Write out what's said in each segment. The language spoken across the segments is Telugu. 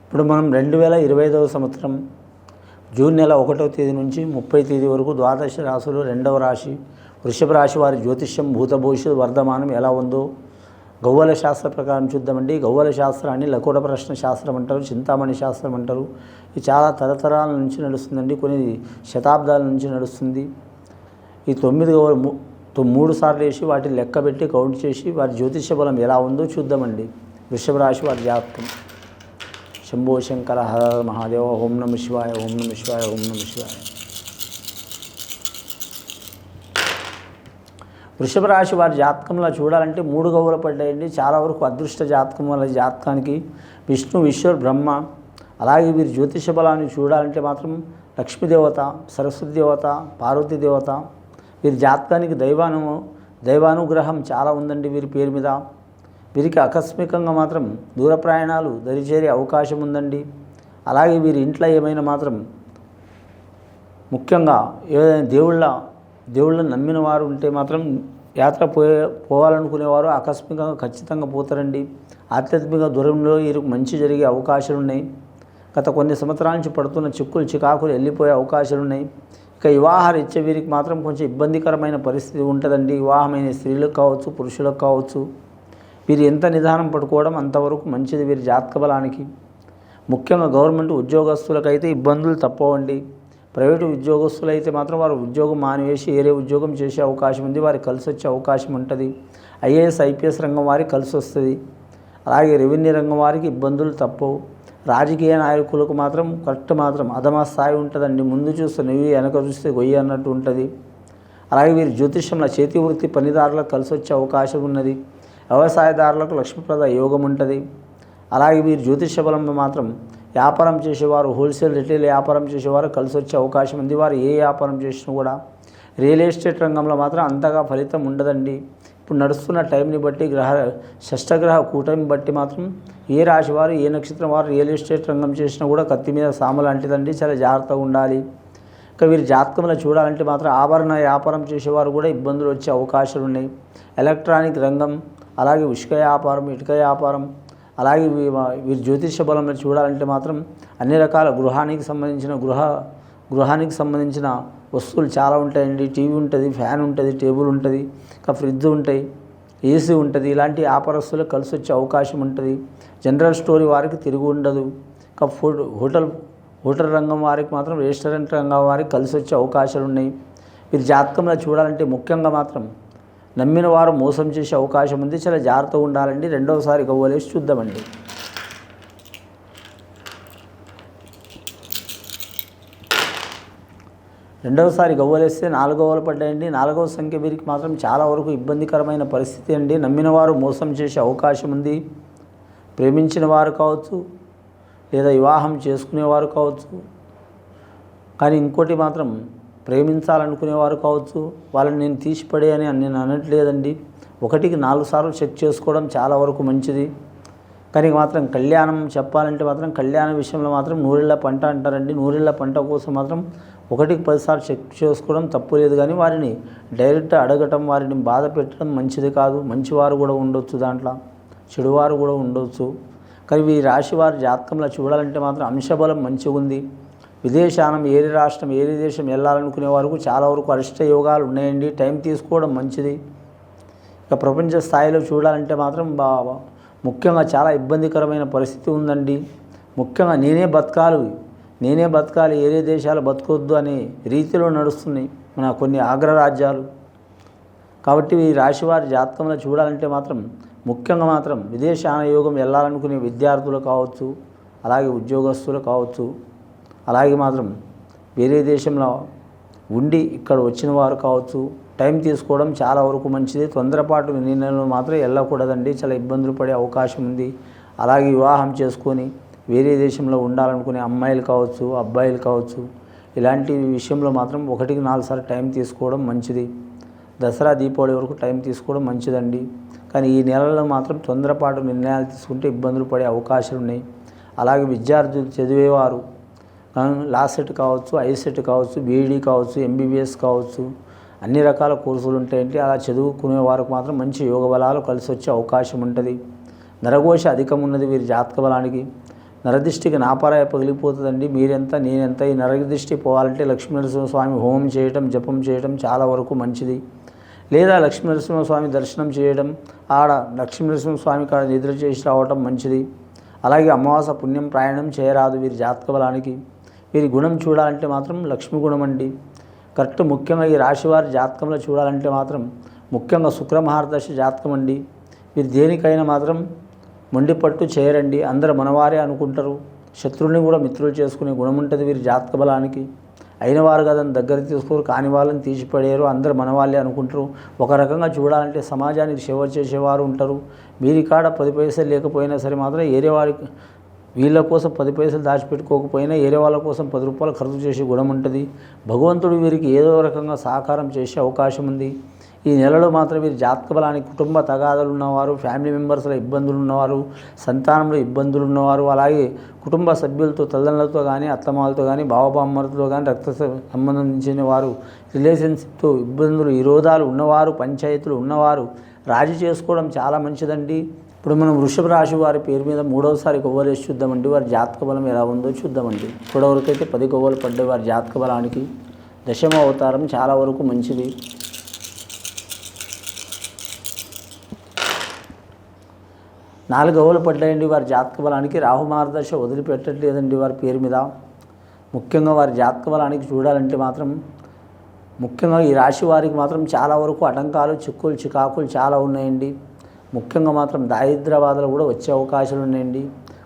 ఇప్పుడు మనం 2025వ సంవత్సరం జూన్ నెల 1వ తేదీ నుంచి 30వ తేదీ వరకు ద్వాదశ రాశులు 2వ రాశి వృషభ రాశి వారి జ్యోతిష్యం భూత భవిష్యత్ వర్ధమానం ఎలా ఉందో గవ్వల శాస్త్ర ప్రకారం చూద్దామండి. గవ్వల శాస్త్రాన్ని లకోట ప్రశ్న శాస్త్రం అంటారు, చింతామణి శాస్త్రం అంటారు. ఇది చాలా తరతరాల నుంచి నడుస్తుందండి, కొన్ని శతాబ్దాల నుంచి నడుస్తుంది. ఈ 9 గవ్వలు 3 సార్లు వేసి వాటిని లెక్కబెట్టి కౌంట్ చేసి వారి జ్యోతిష్య బలం ఎలా ఉందో చూద్దామండి. వృషభ రాశి వారి జాతకం. శంభో శంకర హర మహాదేవ. ఓం నమః శివాయ, ఓం నమః శివాయ, ఓం నమః శివాయ. వృషభ రాశి వారి జాతకంలో చూడాలంటే 3 గవ్వలు పడ్డాయండి. చాలా వరకు అదృష్ట జాతకం వల్ల జాతకానికి విష్ణు, ఈశ్వర్, బ్రహ్మ. అలాగే వీరి జ్యోతిష బలాన్ని చూడాలంటే మాత్రం లక్ష్మీదేవత, సరస్వతి దేవత, పార్వతీ దేవత. వీరి జాతకానికి దైవానుగ్రహం చాలా ఉందండి వీరి పేరు మీద. వీరికి ఆకస్మికంగా మాత్రం దూర ప్రయాణాలు దరిచేరే అవకాశం ఉందండి. అలాగే వీరి ఇంట్లో ఏమైనా మాత్రం ముఖ్యంగా ఏదైనా దేవుళ్ళని నమ్మిన వారు ఉంటే మాత్రం యాత్ర పోవాలనుకునేవారు ఆకస్మికంగా ఖచ్చితంగా పోతారండి. ఆధ్యాత్మిక దూరంలో వీరికి మంచి జరిగే అవకాశాలు ఉన్నాయి. గత కొన్ని సంవత్సరాల నుంచి పడుతున్న చిక్కులు చికాకులు వెళ్ళిపోయే అవకాశాలు ఉన్నాయి. ఇక వివాహాలు ఇచ్చే వీరికి మాత్రం కొంచెం ఇబ్బందికరమైన పరిస్థితి ఉంటుందండి. వివాహమైన స్త్రీలకు కావచ్చు, పురుషులకు కావచ్చు. వీరు ఎంత నిదానం పట్టుకోవడం అంతవరకు మంచిది వీరి జాతక బలానికి. ముఖ్యంగా గవర్నమెంట్ ఉద్యోగస్తులకైతే ఇబ్బందులు తప్పవండి. ప్రైవేటు ఉద్యోగస్తులు అయితే మాత్రం వారు ఉద్యోగం మానివేసి వేరే ఉద్యోగం చేసే అవకాశం ఉంది, వారికి కలిసి వచ్చే అవకాశం ఉంటుంది. ఐఏఎస్, ఐపీఎస్ రంగం వారికి కలిసి వస్తుంది. అలాగే రెవెన్యూ రంగం వారికి ఇబ్బందులు తప్పవు. రాజకీయ నాయకులకు మాత్రం మాత్రం అధమ స్థాయి ఉంటుందండి. ముందు చూస్తే నువ్వు, వెనక చూస్తే గొయ్యి అన్నట్టు ఉంటుంది. అలాగే వీరి జ్యోతిష్యంలో చేతి వృత్తి పనిదారులకు కలిసి వచ్చే అవకాశం ఉన్నది. వ్యవసాయదారులకు లక్ష్మీప్రద యోగం ఉంటుంది. అలాగే వీరు జ్యోతిష బలంలో మాత్రం వ్యాపారం చేసేవారు, హోల్సేల్ రిటైల్ వ్యాపారం చేసేవారు కలిసి వచ్చే అవకాశం ఉంది. వారు ఏ వ్యాపారం చేసినా కూడా. రియల్ ఎస్టేట్ రంగంలో మాత్రం అంతగా ఫలితం ఉండదండి. ఇప్పుడు నడుస్తున్న టైంని బట్టి షష్టగ్రహ కూటమి బట్టి మాత్రం ఏ రాశి వారు, ఏ నక్షత్రం వారు రియల్ ఎస్టేట్ రంగం చేసినా కూడా కత్తి మీద సాము లాంటిదండి. చాలా జాగ్రత్తగా ఉండాలి. ఇక వీరి జాతకంలో చూడాలంటే మాత్రం ఆభరణ వ్యాపారం చేసేవారు కూడా ఇబ్బందులు వచ్చే అవకాశాలు ఉన్నాయి. ఎలక్ట్రానిక్ రంగం, అలాగే ఇసుక వ్యాపారం, ఇటుక వ్యాపారం, అలాగే వీరి జ్యోతిష బలంలో చూడాలంటే మాత్రం అన్ని రకాల గృహానికి సంబంధించిన వస్తువులు చాలా ఉంటాయండి. టీవీ ఉంటుంది, ఫ్యాన్ ఉంటుంది, టేబుల్ ఉంటుంది, ఇంకా ఫ్రిడ్జ్ ఉంటాయి, ఏసీ ఉంటుంది. ఇలాంటి వ్యాపారస్తులకు కలిసి వచ్చే అవకాశం ఉంటుంది. జనరల్ స్టోరీ వారికి తిరిగి ఉండదు. ఇంకా హోటల్ రంగం వారికి మాత్రం, రెస్టారెంట్ రంగం వారికి కలిసి వచ్చే అవకాశాలు ఉన్నాయి. వీరి జాతకంలో చూడాలంటే ముఖ్యంగా మాత్రం నమ్మిన వారు మోసం చేసే అవకాశం ఉంది. చాలా జాగ్రత్తగా ఉండాలండి. రెండవసారి గవ్వలేసి చూద్దామండి. రెండవసారి గవ్వలేస్తే 4 గవ్వలు పడ్డాయండి. 4వ సంఖ్య వీరికి మాత్రం చాలా వరకు ఇబ్బందికరమైన పరిస్థితి అండి. నమ్మిన వారు మోసం చేసే అవకాశం ఉంది. ప్రేమించిన వారు కావచ్చు, లేదా వివాహం చేసుకునేవారు కావచ్చు. కానీ ఇంకోటి మాత్రం ప్రేమించాలనుకునేవారు కావచ్చు. వాళ్ళని నేను తీసిపడే అని నేను అనట్లేదండి. 1కి 4 సార్లు చెక్ చేసుకోవడం చాలా వరకు మంచిది. కానీ మాత్రం కళ్యాణం చెప్పాలంటే మాత్రం కళ్యాణ విషయంలో మాత్రం నూరేళ్ల పంట అంటారండి. నూరేళ్ల పంట కోసం మాత్రం 1కి 10 సార్లు చెక్ చేసుకోవడం తప్పు లేదు. కానీ వారిని డైరెక్ట్ అడగటం, వారిని బాధ పెట్టడం మంచిది కాదు. మంచివారు కూడా ఉండొచ్చు, దాంట్లో చెడువారు కూడా ఉండొచ్చు. కానీ ఈ రాశి వారి జాతకంలో చూడాలంటే మాత్రం అంశబలం మంచిగా ఉంది. విదేశానం, ఏరి రాష్ట్రం, ఏరి దేశం వెళ్ళాలనుకునే వారికి చాలా వరకు అరిష్ట యోగాలు ఉన్నాయండి. టైం తీసుకోవడం మంచిది. ఇక ప్రపంచ స్థాయిలో చూడాలంటే మాత్రం ముఖ్యంగా చాలా ఇబ్బందికరమైన పరిస్థితి ఉందండి. ముఖ్యంగా నేనే బతకాలి, ఏరే దేశాలు బతకొద్దు అనే రీతిలో నడుస్తున్నాయి మన కొన్ని అగ్రరాజ్యాలు. కాబట్టి ఈ రాశివారి జాతకంలో చూడాలంటే మాత్రం ముఖ్యంగా మాత్రం విదేశాన యోగం వెళ్ళాలనుకునే విద్యార్థులు కావచ్చు, అలాగే ఉద్యోగస్తులు కావచ్చు, అలాగే మాత్రం వేరే దేశంలో ఉండి ఇక్కడ వచ్చిన వారు కావచ్చు. టైం తీసుకోవడం చాలా వరకు మంచిది. తొందరపాటు నిర్ణయంలో మాత్రం వెళ్ళకూడదండి. చాలా ఇబ్బందులు పడే అవకాశం ఉంది. అలాగే వివాహం చేసుకొని వేరే దేశంలో ఉండాలనుకునే అమ్మాయిలు కావచ్చు, అబ్బాయిలు కావచ్చు, ఇలాంటి విషయంలో మాత్రం 1కి 4 సార్లు టైం తీసుకోవడం మంచిది. దసరా, దీపావళి వరకు టైం తీసుకోవడం మంచిదండి. కానీ ఈ నెలలో మాత్రం తొందరపాటు నిర్ణయాలు తీసుకుంటే ఇబ్బందులు పడే అవకాశాలు ఉన్నాయి. అలాగే విద్యార్థులు చదివేవారు లా సెట్ కావచ్చు, ఐసెట్ కావచ్చు, బీఈడీ కావచ్చు, ఎంబీబీఎస్ కావచ్చు, అన్ని రకాల కోర్సులు ఉంటాయంటే అలా చదువుకునే వారికి మాత్రం మంచి యోగ బలాలు కలిసి వచ్చే అవకాశం ఉంటుంది. నరఘోష అధికం ఉన్నది వీరి జాతక బలానికి. నరదిష్టికి నాపరాయ పగిలిపోతుందండి. మీరెంత నేనెంత. ఈ నరదిష్టి పోవాలంటే లక్ష్మీనరసింహస్వామి హోమం చేయటం, జపం చేయటం చాలా వరకు మంచిది. లేదా లక్ష్మీనరసింహస్వామి దర్శనం చేయడం, ఆడ లక్ష్మీనరసింహస్వామి కాడ నిద్ర చేసి రావటం మంచిది. అలాగే అమావాస పుణ్యం ప్రయాణం చేయరాదు వీరి జాతక బలానికి. వీరి గుణం చూడాలంటే మాత్రం లక్ష్మీ గుణం అండి. కరెక్ట్. ముఖ్యంగా ఈ రాశివారి జాతకంలో చూడాలంటే మాత్రం ముఖ్యంగా శుక్రమహారదశ జాతకం అండి. వీరు దేనికైనా మాత్రం మొండిపట్టు చేయరండి. అందరూ మనవారే అనుకుంటారు. శత్రువుని కూడా మిత్రులు చేసుకునే గుణం ఉంటుంది వీరి జాతక బలానికి. అయిన వారు కదని దగ్గర తీసుకోరు, కాని వాళ్ళని తీసిపడేరు. అందరూ మనవాళ్ళే అనుకుంటారు. ఒక రకంగా చూడాలంటే సమాజానికి సేవ చేసేవారు ఉంటారు. వీరి కాడ 10 పైసలు లేకపోయినా సరే మాత్రం ఏరే వారికి వీళ్ళ కోసం 10 పైసలు దాచిపెట్టుకోకపోయినా ఏరే వాళ్ళ కోసం 10 రూపాయలు ఖర్చు చేసే గుణం ఉంటుంది. భగవంతుడు వీరికి ఏదో రకంగా సహకారం చేసే అవకాశం ఉంది. ఈ నెలలో మాత్రం వీరి జాతక బలానికి కుటుంబ తగాదాలు ఉన్నవారు, ఫ్యామిలీ మెంబర్స్లో ఇబ్బందులు ఉన్నవారు, సంతానంలో ఇబ్బందులు ఉన్నవారు, అలాగే కుటుంబ సభ్యులతో తల్లిదండ్రులతో కానీ అత్తమాలతో కానీ బావబామ్మలతో కానీ రక్త సంబంధించిన వారు రిలేషన్షిప్తో ఇబ్బందులు విరోధాలు ఉన్నవారు, పంచాయతీలు ఉన్నవారు రాజీ చేసుకోవడం చాలా మంచిదండి. ఇప్పుడు మనం వృషభ రాశి వారి పేరు మీద 3వసారి కొవ్వలేసి చూద్దామండి. వారి జాతక బలం ఎలా ఉందో చూద్దామండి. ఇప్పటివరకైతే 10 కొవ్వలు పడ్డాయి వారి జాతక బలానికి. దశమ అవతారం చాలా వరకు మంచిది. 4 కొవ్వలు పడ్డాయండి వారి జాతక బలానికి. రాహు మార్గదర్శ వదిలిపెట్టట్లేదండి వారి పేరు మీద. ముఖ్యంగా వారి జాతక బలానికి చూడాలంటే మాత్రం ముఖ్యంగా ఈ రాశి వారికి మాత్రం చాలా వరకు ఆటంకాలు, చిక్కులు, చికాకులు చాలా ఉన్నాయండి. ముఖ్యంగా మాత్రం దారిద్ర్య బాధలు కూడా వచ్చే అవకాశాలు ఉన్నాయండి.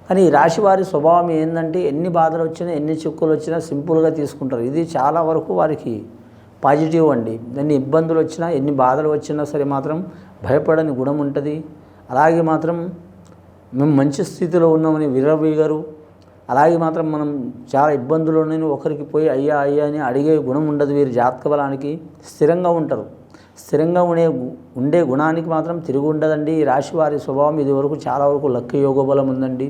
కానీ ఈ రాశి వారి స్వభావం ఏంటంటే ఎన్ని బాధలు వచ్చినా, ఎన్ని చిక్కులు వచ్చినా సింపుల్గా తీసుకుంటారు. ఇది చాలా వరకు వారికి పాజిటివ్ అండి. ఎన్ని ఇబ్బందులు వచ్చినా, ఎన్ని బాధలు వచ్చినా సరే మాత్రం భయపడని గుణం ఉంటుంది. అలాగే మాత్రం మేము మంచి స్థితిలో ఉన్నామని విర్రవీగరు. అలాగే మాత్రం మనం చాలా ఇబ్బందుల్లోనే ఒకరికి పోయి అయ్యా అయ్యా అని అడిగే గుణం ఉండదు వీరి జాతక బలానికి. స్థిరంగా ఉంటారు. స్థిరంగా ఉండే గుణానికి మాత్రం తిరిగి ఉండదండి. ఈ రాశి వారి స్వభావం ఇది వరకు చాలా వరకు లక్క యోగ బలం ఉందండి.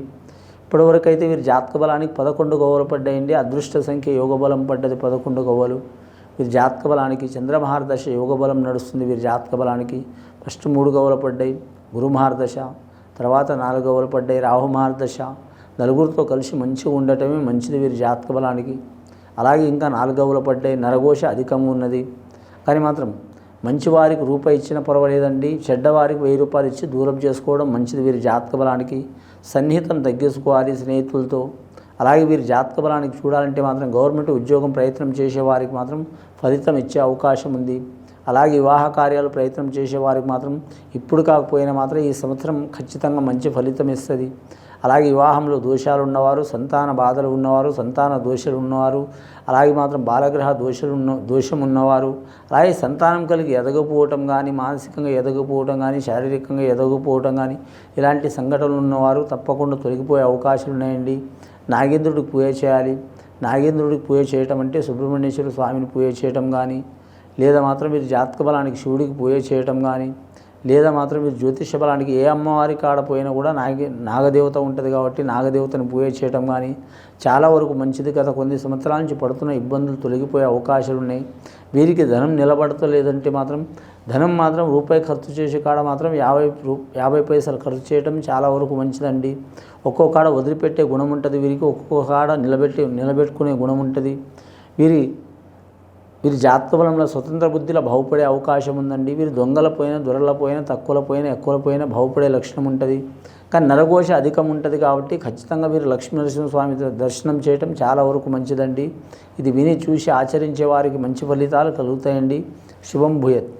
ఇప్పటివరకు అయితే వీరి జాతక బలానికి 11 కొవ్వలు పడ్డాయండి. అదృష్ట సంఖ్య యోగ బలం పడ్డది 11 కొవ్వలు. వీరి జాతక బలానికి చంద్రమహారదశ యోగ బలం నడుస్తుంది. వీరి జాతక బలానికి ఫస్ట్ 3 కొవ్వలు పడ్డాయి గురు మహారదశ, తర్వాత 4 కొవ్వలు పడ్డాయి రాహు మహారదశ. నలుగురితో కలిసి మంచిగా ఉండటమే మంచిది వీరి జాతక బలానికి. అలాగే ఇంకా 4 కొవ్వలు పడ్డాయి నరఘోష అధికంగా ఉన్నది. కానీ మాత్రం మంచివారికి రూపాయి ఇచ్చినా పర్వాలేదండి. చెడ్డవారికి 1000 రూపాయలు ఇచ్చి దూరం చేసుకోవడం మంచిది వీరి జాతక బలానికి. సన్నిహితం తగ్గించుకోవాలి స్నేహితులతో. అలాగే వీరి జాతక బలానికి చూడాలంటే మాత్రం గవర్నమెంట్ ఉద్యోగం ప్రయత్నం చేసేవారికి మాత్రం ఫలితం ఇచ్చే అవకాశం ఉంది. అలాగే వివాహ కార్యాలు ప్రయత్నం చేసేవారికి మాత్రం ఇప్పుడు కాకపోయినా మాత్రం ఈ సంవత్సరం ఖచ్చితంగా మంచి ఫలితం ఇస్తుంది. అలాగే వివాహంలో దోషాలు ఉన్నవారు, సంతాన బాధలు ఉన్నవారు, సంతాన దోషాలు ఉన్నవారు, అలాగే మాత్రం బాలగ్రహ దోషం ఉన్నవారు, అలాగే సంతానం కలిగి ఎదగపోవటం కానీ, మానసికంగా ఎదగపోవటం కానీ, శారీరకంగా ఎదగపోవటం కానీ ఇలాంటి సంఘటనలు ఉన్నవారు తప్పకుండా తొలగిపోయే అవకాశాలు ఉన్నాయండి. నాగేంద్రుడికి పూజ చేయాలి. నాగేంద్రుడికి పూజ చేయటం అంటే సుబ్రహ్మణ్యేశ్వర స్వామిని పూజ చేయటం కానీ, లేదా మాత్రం మీరు జాతక బలానికి శివుడికి పూజ చేయటం కానీ, లేదా మాత్రం మీరు జ్యోతిష బలానికి ఏ అమ్మవారి కాడ పోయినా కూడా నాగదేవత ఉంటుంది కాబట్టి నాగదేవతను పూజ చేయటం కానీ చాలా వరకు మంచిది. గత కొన్ని సంవత్సరాల నుంచి పడుతున్న ఇబ్బందులు తొలగిపోయే అవకాశాలు ఉన్నాయి. వీరికి ధనం నిలబడతలేదంటే మాత్రం ధనం మాత్రం రూపాయి ఖర్చు చేసే కాడ మాత్రం 50 పైసలు ఖర్చు చేయడం చాలా వరకు మంచిదండి. ఒక్కొక్క కాడ వదిలిపెట్టే గుణం ఉంటుంది వీరికి, ఒక్కొక్క కాడ నిలబెట్టుకునే గుణం ఉంటుంది. వీరి జాతక బలంలో స్వతంత్ర బుద్ధిలో బాగుపడే అవకాశం ఉందండి. వీరు దొంగల పోయినా, దొరల పోయినా, తక్కువల పోయినా, ఎక్కువల పోయినా బాగుపడే లక్షణం ఉంటుంది. కానీ నరఘోష అధికం ఉంటుంది కాబట్టి ఖచ్చితంగా వీరు లక్ష్మీనరసింహస్వామి దర్శనం చేయటం చాలా వరకు మంచిదండి. ఇది విని చూసి ఆచరించే వారికి మంచి ఫలితాలు కలుగుతాయండి. శుభం భూయత్.